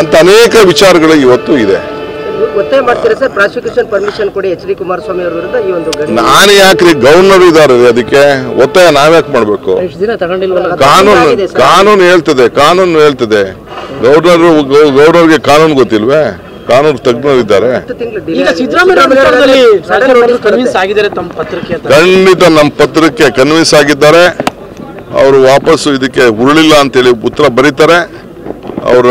ಅಂತ ಅನೇಕ ವಿಚಾರಗಳು ಇವತ್ತು ಇದೆ. ಒತ್ತಾಯ ಮಾಡ್ತೀರಾ ಸರ್ ಪ್ರಾಸಿಕ್ಯೂಷನ್ ಪರ್ಮಿಷನ್ ಕೊಡಿ ಎಚ್.ಡಿ. ಕುಮಾರಸ್ವಾಮಿ ಅವರ ವಿರುದ್ಧ ಈ ಒಂದು ನಾನು ಯಾಕ್ರಿ ಗವರ್ನರ್ ಇದ್ದಾರೆ ಅದಕ್ಕೆ ಒತ್ತಾಯ ನಾವ್ಯಾಕೆ ಮಾಡಬೇಕು? ಕಾನೂನು ಹೇಳ್ತದೆ ಗವರ್ನರ್ಗೆ ಕಾನೂನು ಗೊತ್ತಿಲ್ವೇ? ಕಾನೂನು ತಜ್ಞರಿದ್ದಾರೆ. ಖಂಡಿತ ನಮ್ಮ ಪತ್ರಕ್ಕೆ ಕನ್ವಿನ್ಸ್ ಆಗಿದ್ದಾರೆ. ಅವರು ವಾಪಸ್ಸು ಇದಕ್ಕೆ ಉರುಳಿಲ್ಲ ಅಂತೇಳಿ ಉತ್ತರ ಬರೀತಾರೆ. ಅವರ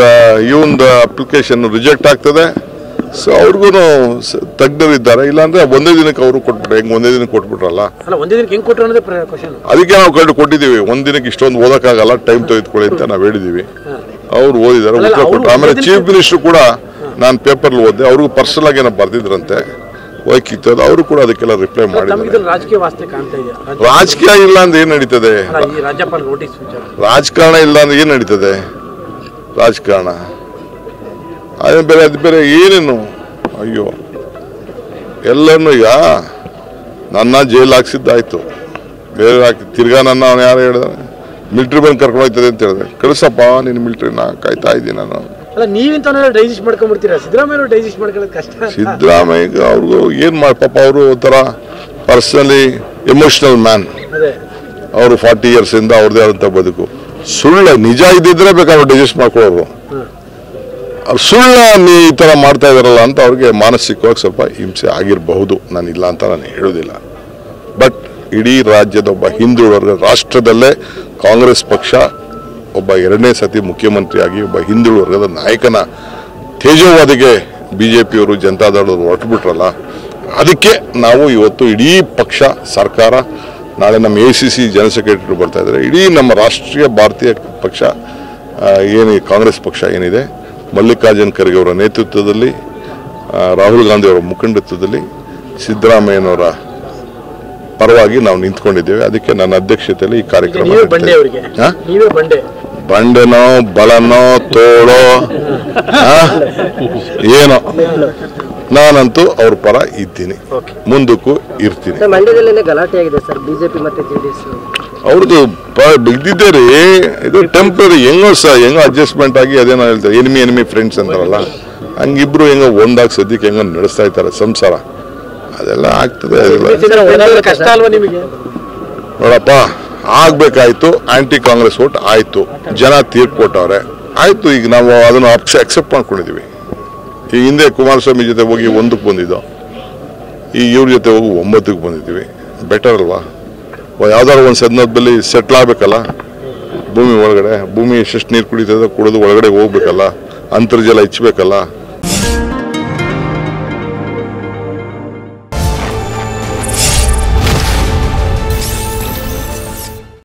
ಈ ಒಂದು ಅಪ್ಲಿಕೇಶನ್ ರಿಜೆಕ್ಟ್ ಆಗ್ತದೆ. ಸೊ ಅವ್ರಿಗೂ ತಜ್ಞರಿದ್ದಾರೆ. ಇಲ್ಲಾಂದ್ರೆ ಒಂದೇ ದಿನಕ್ಕೆ ಅವರು ಕೊಟ್ಬಿಟ್ರೆ ಹೆಂಗ್ ಒಂದೇ ದಿನಕ್ಕೆ ಕೊಟ್ಬಿಟ್ರಲ್ಲ, ಅದಕ್ಕೆ ನಾವು ಕೊಟ್ಟಿದ್ದೀವಿ. ಒಂದ್ ದಿನಕ್ಕೆ ಇಷ್ಟೊಂದು ಓದಕ್ಕಾಗಲ್ಲ, ಟೈಮ್ ತೆಗೆದುಕೊಳ್ಳಿ ಅಂತ ನಾವು ಹೇಳಿದೀವಿ. ಅವ್ರು ಓದಿದ್ದಾರೆ, ಉತ್ತರ ಕೊಟ್ಟರು. ಆಮೇಲೆ ಚೀಫ್ ಮಿನಿಸ್ಟರ್ ಕೂಡ ನಾನು ಪೇಪರ್ ಓದಿದೆ, ಅವ್ರಿಗೂ ಪರ್ಸನಲ್ ಆಗಿ ಏನೋ ಬರ್ದಿದ್ರಂತೆ ವೈಯಕ್ತಿಕ, ಅವರು ಕೂಡ ಅದಕ್ಕೆಲ್ಲ ರಿಪ್ಲೈ ಮಾಡಿದ್ದಾರೆ. ರಾಜಕೀಯ ಇಲ್ಲ ಅಂದ್ರೆ ಏನ್ ನಡೀತದೆ? ರಾಜಕಾರಣ ಇಲ್ಲ ಅಂದ್ರೆ ಏನ್ ನಡೀತದೆ? ರಾಜಕಾರಣ ಅದೇ ಬೇರೆ, ಅದು ಬೇರೆ ಏನೇನು? ಅಯ್ಯೋ, ಎಲ್ಲರನ್ನು ಈಗ ನನ್ನ ಜೈಲ್ ಹಾಕ್ಸಿದ್ದಾಯ್ತು, ಬೇರೆ ಹಾಕಿ ತಿರ್ಗಾ ನನ್ನ ಅವನು ಯಾರು ಹೇಳಿದಾರೆ ಮಿಲಿಟ್ರಿ ಬಂದು ಕರ್ಕೊಂಡು ಹೋಗ್ತದೆ ಅಂತ ಹೇಳಿದೆ. ಕಳಿಸಪ್ಪ ನೀನು ಮಿಲಿಟ್ರಿನ, ಕಾಯ್ತಾ ಇದ್ದೀನಿ ನಾನು. ಸಿದ್ದರಾಮಯ್ಯ ಅವ್ರಿಗೂ ಏನ್ ಪಾಪ, ಅವರು ಒಂಥರ ಪರ್ಸನಲಿ ಎಮೋಷನಲ್ ಮ್ಯಾನ್. ಅವರು 40 years ಇಂದ ಅವ್ರದೇ ಆದಂತ ಬದುಕು. ಸುಳ್ಳು ನಿಜ ಇದ್ದಿದ್ರೆ ಬೇಕಾದ್ರೆ ಡೈಜೆಸ್ಟ್ ಮಾಡ್ಕೊಳ್ಳೋರು. ಸುಳ್ಳ ನೀ ಈ ತರ ಮಾಡ್ತಾ ಇದಾರಲ್ಲ ಅಂತ ಅವ್ರಿಗೆ ಮಾನಸಿಕವಾಗಿ ಸ್ವಲ್ಪ ಹಿಂಸೆ ಆಗಿರಬಹುದು. ನಾನು ಇಲ್ಲ ಅಂತ ನಾನು ಹೇಳೋದಿಲ್ಲ. ಬಟ್ ಇಡೀ ರಾಜ್ಯದ ಒಬ್ಬ ಹಿಂದುಳಿದ ವರ್ಗ, ರಾಷ್ಟ್ರದಲ್ಲೇ ಕಾಂಗ್ರೆಸ್ ಪಕ್ಷ ಒಬ್ಬ 2ನೇ ಸತಿ ಮುಖ್ಯಮಂತ್ರಿಯಾಗಿ ಒಬ್ಬ ಹಿಂದುಳಿದ ವರ್ಗದ ನಾಯಕನ ತೇಜೋವಾದಿಗೆ ಬಿಜೆಪಿಯವರು ಜನತಾದಳವರು ಹೊರಟುಬಿಟ್ರಲ್ಲ, ಅದಕ್ಕೆ ನಾವು ಇವತ್ತು ಇಡೀ ಪಕ್ಷ ಸರ್ಕಾರ, ನಾಳೆ ನಮ್ಮ ACC ಜನರಲ್ ಸೆಕ್ರೆಟರಿ ಬರ್ತಾ ಇದ್ದಾರೆ, ಇಡೀ ನಮ್ಮ ರಾಷ್ಟ್ರೀಯ ಭಾರತೀಯ ಪಕ್ಷ ಏನು ಕಾಂಗ್ರೆಸ್ ಪಕ್ಷ ಏನಿದೆ, ಮಲ್ಲಿಕಾರ್ಜುನ್ ಖರ್ಗೆ ಅವರ ನೇತೃತ್ವದಲ್ಲಿ, ರಾಹುಲ್ ಗಾಂಧಿ ಅವರ ಮುಖಂಡತ್ವದಲ್ಲಿ, ಸಿದ್ದರಾಮಯ್ಯನವರ ಪರವಾಗಿ ನಾವು ನಿಂತ್ಕೊಂಡಿದ್ದೇವೆ. ಅದಕ್ಕೆ ನನ್ನ ಅಧ್ಯಕ್ಷತೆಯಲ್ಲಿ ಈ ಕಾರ್ಯಕ್ರಮ. ಬಂಡೆನೋ ಬಳನೋ ತೋಳೋ ಏನೋ, ನಾನಂತೂ ಅವ್ರ ಪರ ಇದ್ದೀನಿ, ಮುಂದಕ್ಕೂ ಇರ್ತೀನಿ. ಅವ್ರದ್ದು ಇದ್ದಿದ್ದೇ ರೀ, ಇದು ಟೆಂಪ್ರರಿ. ಹೆಂಗೋ ಅಡ್ಜಸ್ಟ್ಮೆಂಟ್ ಆಗಿ ಅದೇನೋ ಹೇಳ್ತಾರೆ, ಎನಿಮಿ ಫ್ರೆಂಡ್ಸ್ ಅಂತಾರಲ್ಲ, ಹಂಗಿಬ್ರು ಹೆಂಗೋ ಒಂದಾಗಿ ಸದ್ಯಕ್ಕೆ ಹೆಂಗೋ ನಡೆಸ್ತಾ ಇರ್ತಾರೆ ಸಂಸಾರ. ಅದೆಲ್ಲ ಆಗ್ತದೆ. ನೋಡಪ್ಪ, ಆಗ್ಬೇಕಾಯ್ತು, ಆಂಟಿ ಕಾಂಗ್ರೆಸ್ ವೋಟ್ ಆಯ್ತು, ಜನ ತೀರ್ಪು ಕೊಟ್ಟವ್ರೆ, ಆಯ್ತು. ಈಗ ನಾವು ಅದನ್ನು ಅಕ್ಸೆಪ್ಟ್ ಮಾಡ್ಕೊಂಡಿದೀವಿ. ಈ ಹಿಂದೆ ಕುಮಾರಸ್ವಾಮಿ ಜೊತೆ ಹೋಗಿ 1ಕ್ಕೆ ಬಂದಿದ್ದೋ, ಈ ಇವ್ರ ಜೊತೆ ಹೋಗಿ 9ಕ್ಕೆ ಬಂದಿದ್ದೀವಿ. ಬೆಟರ್ ಅಲ್ವಾ? ಯಾವ್ದಾದ್ರು ಒಂದು ಸಂದರ್ಭದಲ್ಲಿ ಸೆಟ್ಲ್ ಆಗ್ಬೇಕಲ್ಲ. ಭೂಮಿ ಒಳಗಡೆ, ಭೂಮಿ ಎಷ್ಟೆಷ್ಟು ನೀರು ಕುಡಿತದೆ ಕುಡಿದು ಒಳಗಡೆ ಹೋಗ್ಬೇಕಲ್ಲ, ಅಂತರ್ಜಲ ಹೆಚ್ಚಬೇಕಲ್ಲ.